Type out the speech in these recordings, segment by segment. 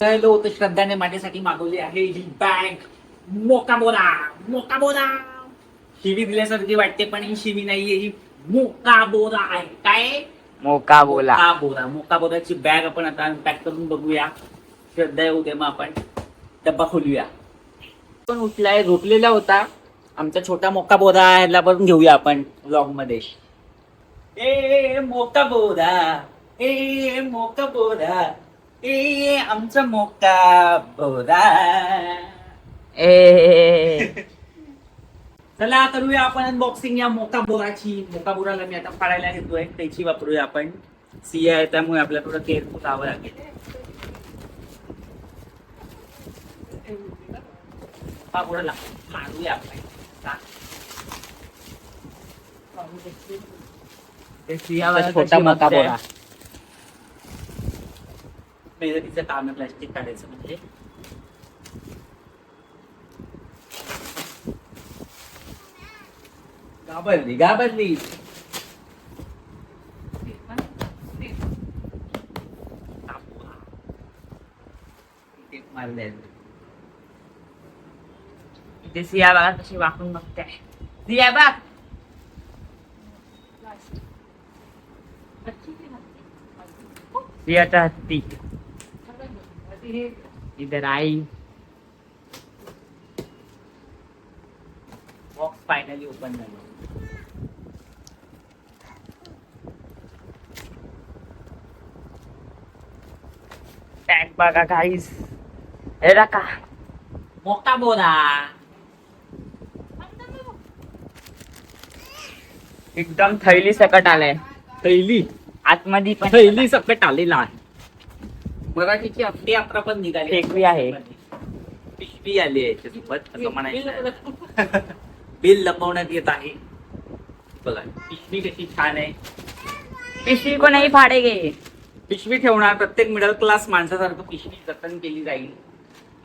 Hello, तर श्रद्धाने माझ्यासाठी मागवली आहे ही बॅग. मोकाबोरा मोकाबोरा. शिवी दिल्यासारखी वाटते पण ही शिवी नाहीये, ही मोकाबोरा आहे. काय मोकाबोला. मोकाबोराची बॅग आपण आता पॅक करून बघूया. श्रद्धा येऊ दे, मग आपण डब्बा खोलूया. पण उठलाय, झोपलेला होता आमचा छोटा मोकाबोरा. ह्याला पण घेऊया आपण व्लॉग मध्ये. ए मोकाबोरा, ए मोकाबोरा, ए आमचा मोकाबोरा. चला करूया आपण अनबॉक्सिंग या मोकाबोराची. मोकाबोराला मी आता फाडायला घेतोय, त्याची वापरूया आपण. सिया आहे त्यामुळे आपल्याला थोडं केअरफुल राहावं लागेल. मोकाबोराला फाडूया आपण. छोटा मोकाबोरा. मेहनतीचं काम आहे प्लास्टिक काढायचं म्हणजे. घाबरली. इथे सिया बघा कशी वाकून बघते. सिया बघ. सियाचा हत्ती. इधर आई. बॉक्स फायनली ओपन झालं. टॅग बघा गाईस. हे का मोकाबोरा. एकदम थैली सकट आलाय. थैली आतमध्ये पण थैली सकट आलेला आहे. मराठीची आपली यात्रा पण निघाली. फेकवी आहे. पिशवी आली आहे याच्यासोबत असं म्हणायचं. बिल लपवण्यात येत आहे. बघा पिशवी कशी छान आहे. पिशवी को नाही फाडेगे. पिशवी ठेवणार, प्रत्येक मिडल क्लास माणसासारखं पिशवी जतन केली जाईल.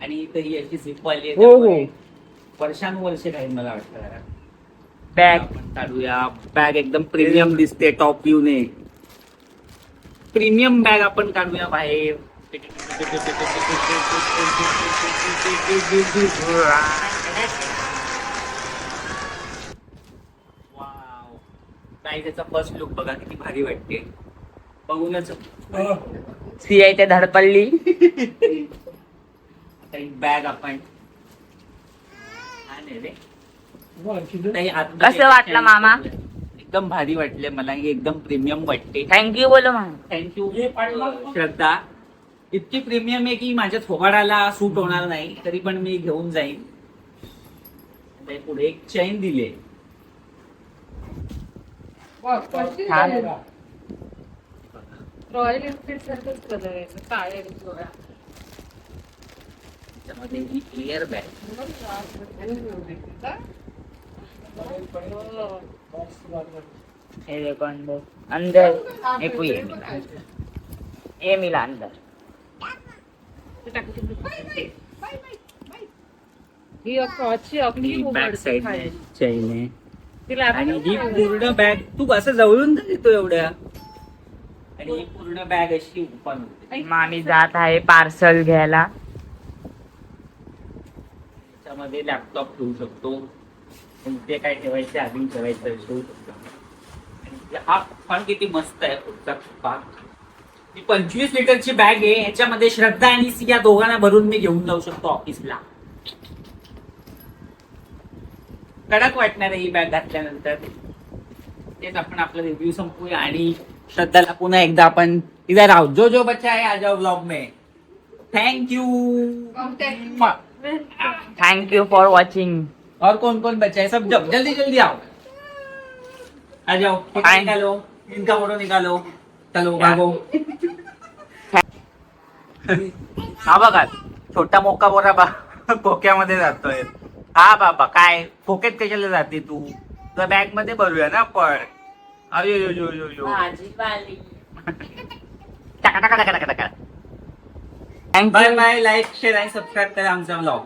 आणि इथं ही अशी झिप आली आहे, त्यामुळे वर्षानुवर्षे राहील मला वाटतं. बॅग आपण काढूया. बॅग एकदम प्रीमियम दिसते टॉप व्ह्यू ने. प्रीमियम बॅग आपण काढूया बाहेर. वाव, काय त्याचा फर्स्ट लुक बघा किती भारी वाटते. बघूनच सिया इथे धडपडली. आता ही बॅग आपण कसं वाटलं मामा? एकदम भारी वाटले मला. ही एकदम प्रीमियम वाटते. थँक्यू बोलो मामा. थँक्यू श्रद्धा. इतकी प्रीमियम आहे की माझ्या थोबाडाला सूट होणार नाही, तरी पण मी घेऊन जाईन. पुढे एक चैन दिले. रॉयल एनफील्ड सारखंच कलर आहे, काळे डोळा. त्यामध्ये ही क्लिअर बॅग. ये देखो अंदर अंदर एक ये मिला. ये मिला अंदर. ही अख्खी आपली बॅक साइड चैन आहे. तिला आणि ही पूर्ण बॅग तू असं जवळून देतो एवढ्या. आणि ही पूर्ण बॅग अशी ओपन होते. मामी जात आहे पार्सल घ्यायला. त्याच्यामध्ये लॅपटॉप ठेवू शकतो. ते काय ठेवायचे आधी ठेवायचं ठेवू शकतो. आणि हा पण किती मस्त आहे पुढचा पाक. ही 25 लिटरची बॅग आहे. याच्यामध्ये श्रद्धा आणि सिया दोघांना भरून मी घेऊन जाऊ शकतो ऑफिसला. कडक वाटणार आहे ही बॅग घातल्यानंतर. तेच आपण आपला रिव्ह्यू संपूया आणि श्रद्धाला पुन्हा एकदा आपण इधर आओ, जो बच्चा है आ जाओ व्लॉग में. थँक्यू. Thank you for watching. और कौन कौन बच्चा है सब जल्दी जल्दी आओ. आ जाओ, फोटो निकालो, इनका फोटो निकालो. चलो भागो. हा बघा छोटा मोका बोरा खोक्यामध्ये जातोय. हा बाबा काय खोक्यात कशाला जाते तू? तुझ्या बॅग मध्ये भरूया ना आपण. अयो भाजीपाली. टाका टाका टाका टाका टाका. Bye bye. लाईक शेअर आणि सबस्क्राईब करा आमचा व्लॉग.